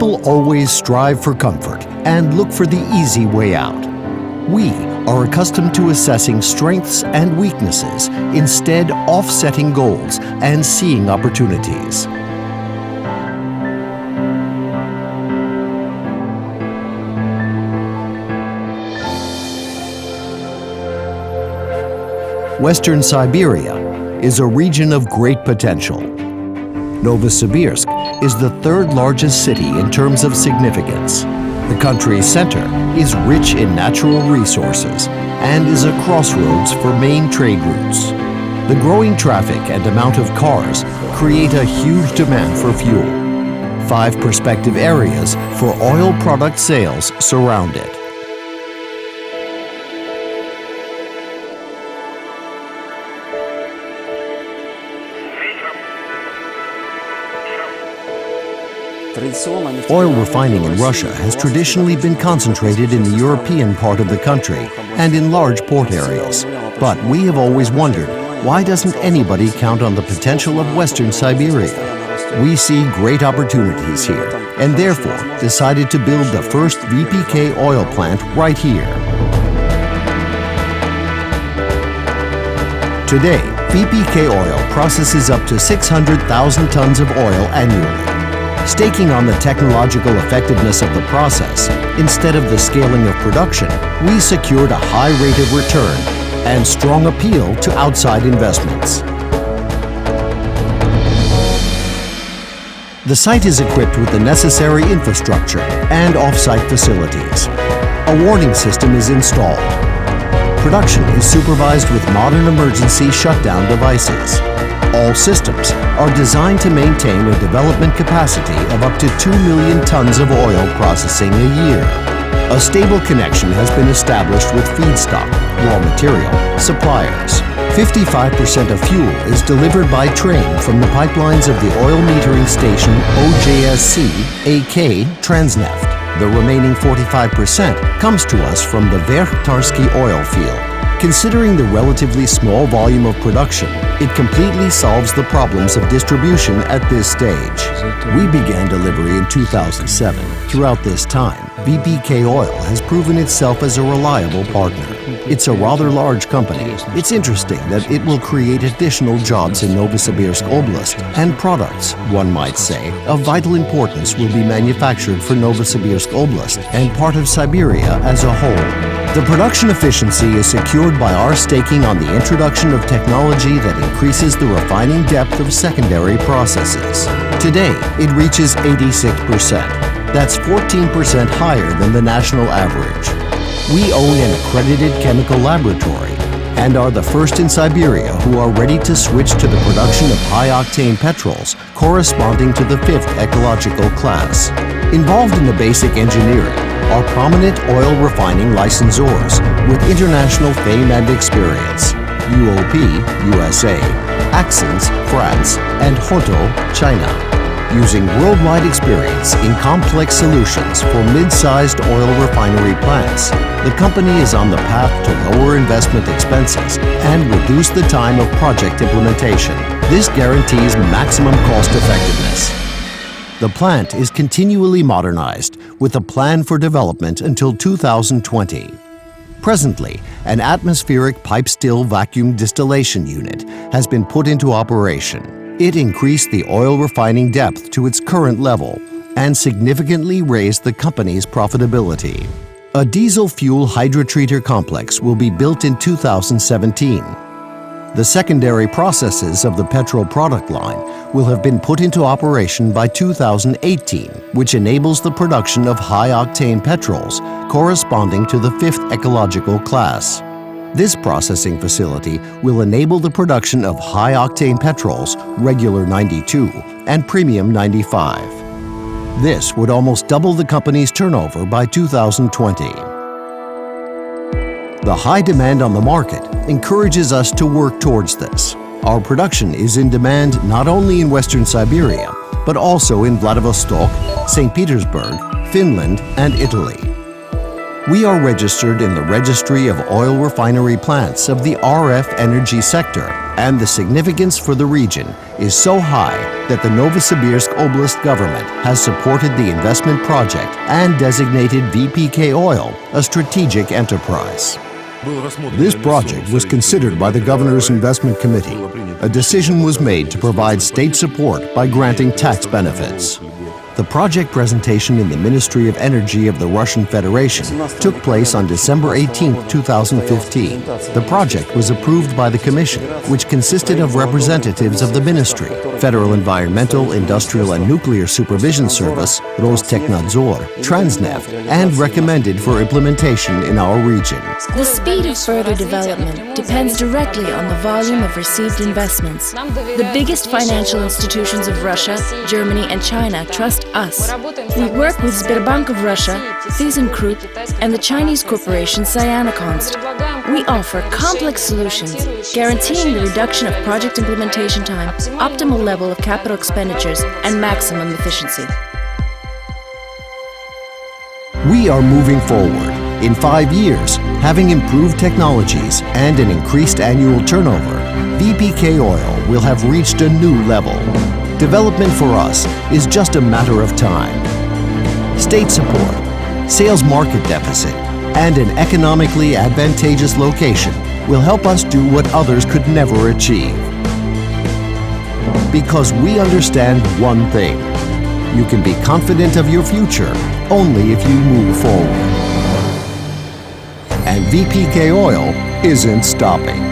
People always strive for comfort and look for the easy way out. We are accustomed to assessing strengths and weaknesses, instead offsetting goals and seeing opportunities. Western Siberia is a region of great potential. Novosibirsk is the third largest city in terms of significance. The country's center is rich in natural resources and is a crossroads for main trade routes. The growing traffic and amount of cars create a huge demand for fuel. 5 prospective areas for oil product sales surround it. Oil refining in Russia has traditionally been concentrated in the European part of the country and in large port areas. But we have always wondered, why doesn't anybody count on the potential of Western Siberia? We see great opportunities here and therefore decided to build the first VPK-Oil plant right here. Today, VPK-Oil processes up to 600,000 tons of oil annually. Staking on the technological effectiveness of the process, instead of the scaling of production, we secured a high rate of return and strong appeal to outside investments. The site is equipped with the necessary infrastructure and off-site facilities. A warning system is installed. Production is supervised with modern emergency shutdown devices. All systems are designed to maintain a development capacity of up to 2 million tons of oil processing a year. A stable connection has been established with feedstock, raw material, suppliers. 55% of fuel is delivered by train from the pipelines of the oil metering station OJSC AK Transneft. The remaining 45% comes to us from the Verkhtarsky oil field. Considering the relatively small volume of production, it completely solves the problems of distribution at this stage. We began delivery in 2007. Throughout this time, VPK-Oil has proven itself as a reliable partner. It's a rather large company. It's interesting that it will create additional jobs in Novosibirsk Oblast, and products, one might say, of vital importance will be manufactured for Novosibirsk Oblast and part of Siberia as a whole. The production efficiency is secured by our staking on the introduction of technology that increases the refining depth of secondary processes. Today, it reaches 86%. That's 14% higher than the national average. We own an accredited chemical laboratory and are the first in Siberia who are ready to switch to the production of high-octane petrols corresponding to the 5th ecological class. Involved in the basic engineering are prominent oil refining licensors with international fame and experience: UOP, USA, Axens, France, and Hoto, China. Using worldwide experience in complex solutions for mid-sized oil refinery plants, the company is on the path to lower investment expenses and reduce the time of project implementation. This guarantees maximum cost effectiveness. The plant is continually modernized with a plan for development until 2020. Presently, an atmospheric pipe-still vacuum distillation unit has been put into operation. It increased the oil refining depth to its current level and significantly raised the company's profitability. A diesel fuel hydrotreater complex will be built in 2017. The secondary processes of the petrol product line will have been put into operation by 2018, which enables the production of high-octane petrols corresponding to the 5th ecological class. This processing facility will enable the production of high-octane petrols, regular 92 and premium 95. This would almost double the company's turnover by 2020. The high demand on the market encourages us to work towards this. Our production is in demand not only in Western Siberia, but also in Vladivostok, St. Petersburg, Finland, and Italy. We are registered in the Registry of Oil Refinery Plants of the RF Energy sector and the significance for the region is so high that the Novosibirsk Oblast government has supported the investment project and designated VPK-Oil a strategic enterprise. This project was considered by the Governor's Investment Committee. A decision was made to provide state support by granting tax benefits. The project presentation in the Ministry of Energy of the Russian Federation took place on December 18, 2015. The project was approved by the Commission, which consisted of representatives of the Ministry, Federal Environmental, Industrial and Nuclear Supervision Service, Rostechnadzor, Transneft, and recommended for implementation in our region. The speed of further development depends directly on the volume of received investments. The biggest financial institutions of Russia, Germany and China trust us. We work with Sberbank of Russia, ThyssenKrupp, and the Chinese corporation Cyanoconst. We offer complex solutions, guaranteeing the reduction of project implementation time, optimal level of capital expenditures, and maximum efficiency. We are moving forward. In 5 years, having improved technologies and an increased annual turnover, VPK-Oil will have reached a new level. Development for us is just a matter of time. State support, sales market deficit, and an economically advantageous location will help us do what others could never achieve. Because we understand one thing: you can be confident of your future only if you move forward. And VPK-Oil isn't stopping.